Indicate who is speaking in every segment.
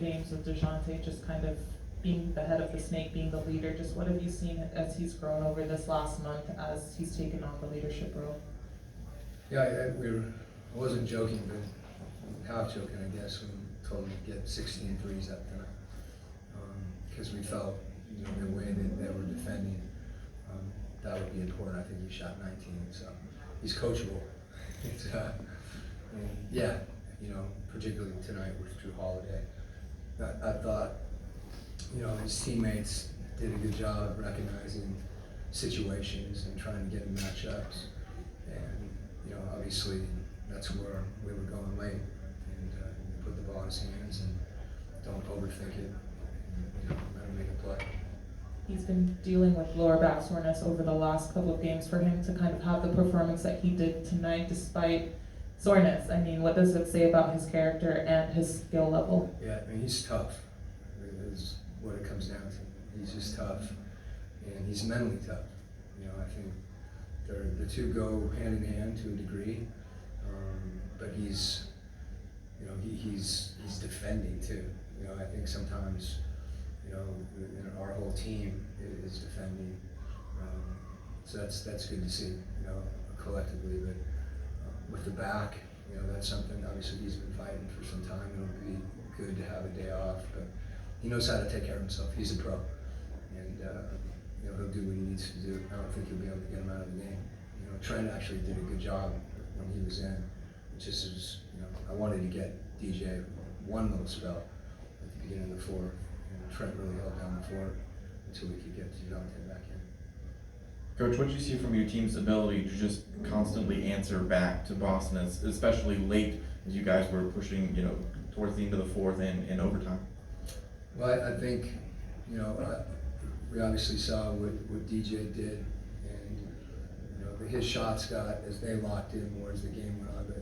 Speaker 1: games with DeJounte just kind of being the head of the snake, being the leader. Just what have you seen as he's grown over this last month as he's taken on the leadership role?
Speaker 2: Yeah, I wasn't joking, but half joking, I guess, when we told him to get 16 threes that tonight. Because we felt, the way that they were defending, that would be important. I think he shot 19, so he's coachable. It's, and yeah, particularly tonight with Drew Holiday. I thought, his teammates did a good job of recognizing situations and trying to get in matchups. And, obviously that's where we were going late. And put the ball in his hands and don't overthink it. And, let him make a play.
Speaker 1: He's been dealing with lower back soreness over the last couple of games. For him to kind of have the performance that he did tonight despite soreness, I mean, what does it say about his character and his skill level?
Speaker 2: Yeah, he's tough, is what it comes down to. He's just tough, and he's mentally tough. I think the two go hand in hand to a degree, but he's defending too. I think sometimes, our whole team is defending, so that's good to see, collectively. But with the back, that's something obviously he's been fighting for some time. It'll be good to have a day off, but he knows how to take care of himself. He's a pro, and he'll do what he needs to do. I don't think he'll be able to get him out of the game. Trent actually did a good job when he was in. It just was, I wanted to get DJ one little spell at the beginning of the fourth. Trent really held down the fort until we could get DeJounte back in.
Speaker 3: Coach, what did you see from your team's ability to just constantly answer back to Boston, especially late as you guys were pushing, towards the end of the fourth and in overtime?
Speaker 2: Well, I think, we obviously saw what DJ did, and his shots got, as they locked in more as the game went on, but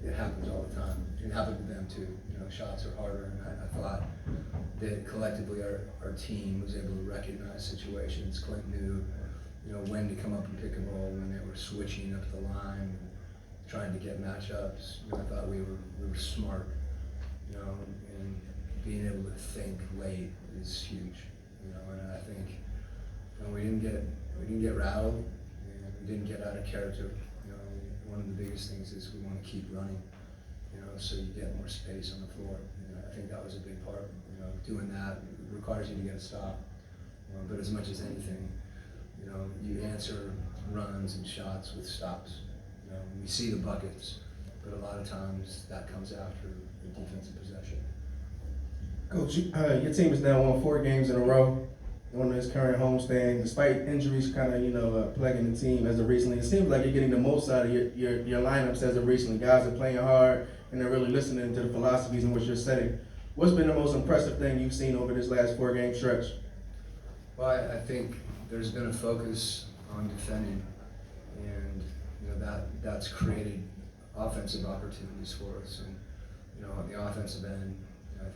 Speaker 2: it happens all the time. It happened to them too. Shots are harder, and I thought that collectively our team was able to recognize situations. Clint knew, when to come up and pick and roll, when they were switching up the line, trying to get matchups. I thought we were smart, and being able to think late is huge. And I think we didn't get rattled, and we didn't get out of character. One of the biggest things is we want to keep running, so you get more space on the floor. I think that was a big part. Doing that requires you to get a stop. But as much as anything, you answer runs and shots with stops. We see the buckets, but a lot of times that comes after the defensive possession.
Speaker 4: Coach, your team has now won 4 games in a row on this current homestand, despite injuries kind of, plaguing the team as of recently. It seems like you're getting the most out of your lineups as of recently. Guys are playing hard, and they're really listening to the philosophies in which you're setting. What's been the most impressive thing you've seen over this last 4-game stretch?
Speaker 2: Well, I think there's been a focus on defending, and that's created offensive opportunities for us. And on the offensive end, I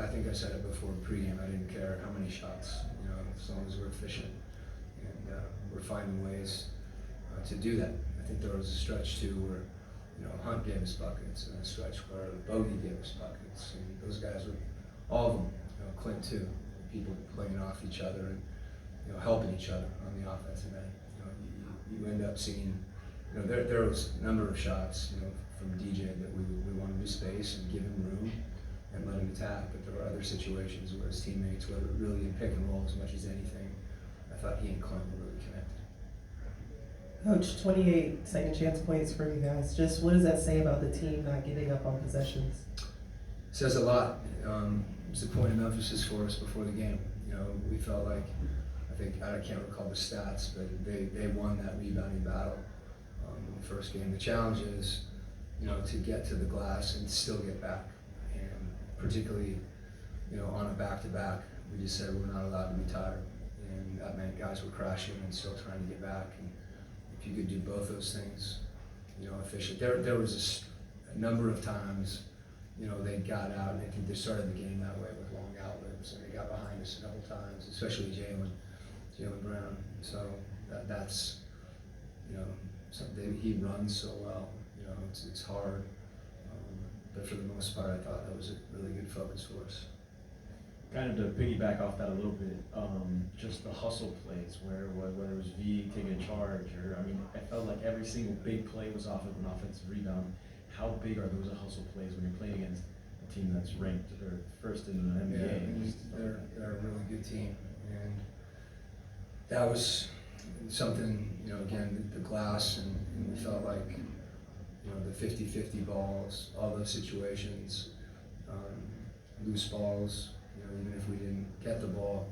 Speaker 2: think I said it before pregame. I didn't care how many shots, as long as we're efficient, and we're finding ways to do that. I think there was a stretch too where Hunt gave us buckets, and a stretch where Bogey gave us buckets, and those guys were, all of them, Clint too, people playing off each other and helping each other on the offensive end. You end up seeing, there was a number of shots, from DJ that we wanted to space and give him room and let him attack, but there were other situations where his teammates, whether really in pick and roll as much as anything, I thought he and Clint were really connected.
Speaker 5: Coach, 28 second chance points for you guys. Just what does that say about the team not giving up on possessions?
Speaker 2: Says a lot. It's a point of emphasis for us before the game. We felt like, I can't recall the stats, but they won that rebounding battle in the first game. The challenge is, to get to the glass and still get back. And particularly, on a back-to-back, we just said we're not allowed to be tired. And that meant guys were crashing and still trying to get back. And if you could do both those things, efficient. There was a number of times, they got out, and I think they started the game that way with long outlets, and they got behind us a couple times, especially Jaylen Brown. So that's, something he runs so well. It's hard. but for the most part, I thought that was a really good focus for us.
Speaker 6: Kind of to piggyback off that a little bit, just the hustle plays where whether it was V taking charge or, I mean, I felt like every single big play was off of an offensive rebound. How big are those hustle plays when you're playing against a team that's ranked or first in the NBA?
Speaker 2: Yeah, I mean, they're a really good team, and that was something, you know, again, the glass, and we felt like, you know, the 50-50 balls, all those situations, loose balls, you know, even if we didn't get the ball,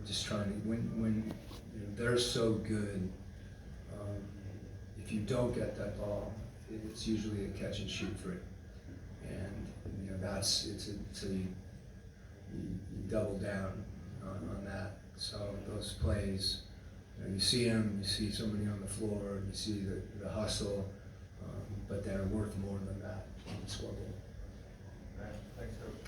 Speaker 2: just trying to, when you know, they're so good, if you don't get that ball, it's usually a catch and shoot for it. And, you know, so you double down on that. So those plays, you know, you see them, you see somebody on the floor, you see the hustle, but they're worth more than that on the scoreboard.
Speaker 7: All right, thanks, Coach.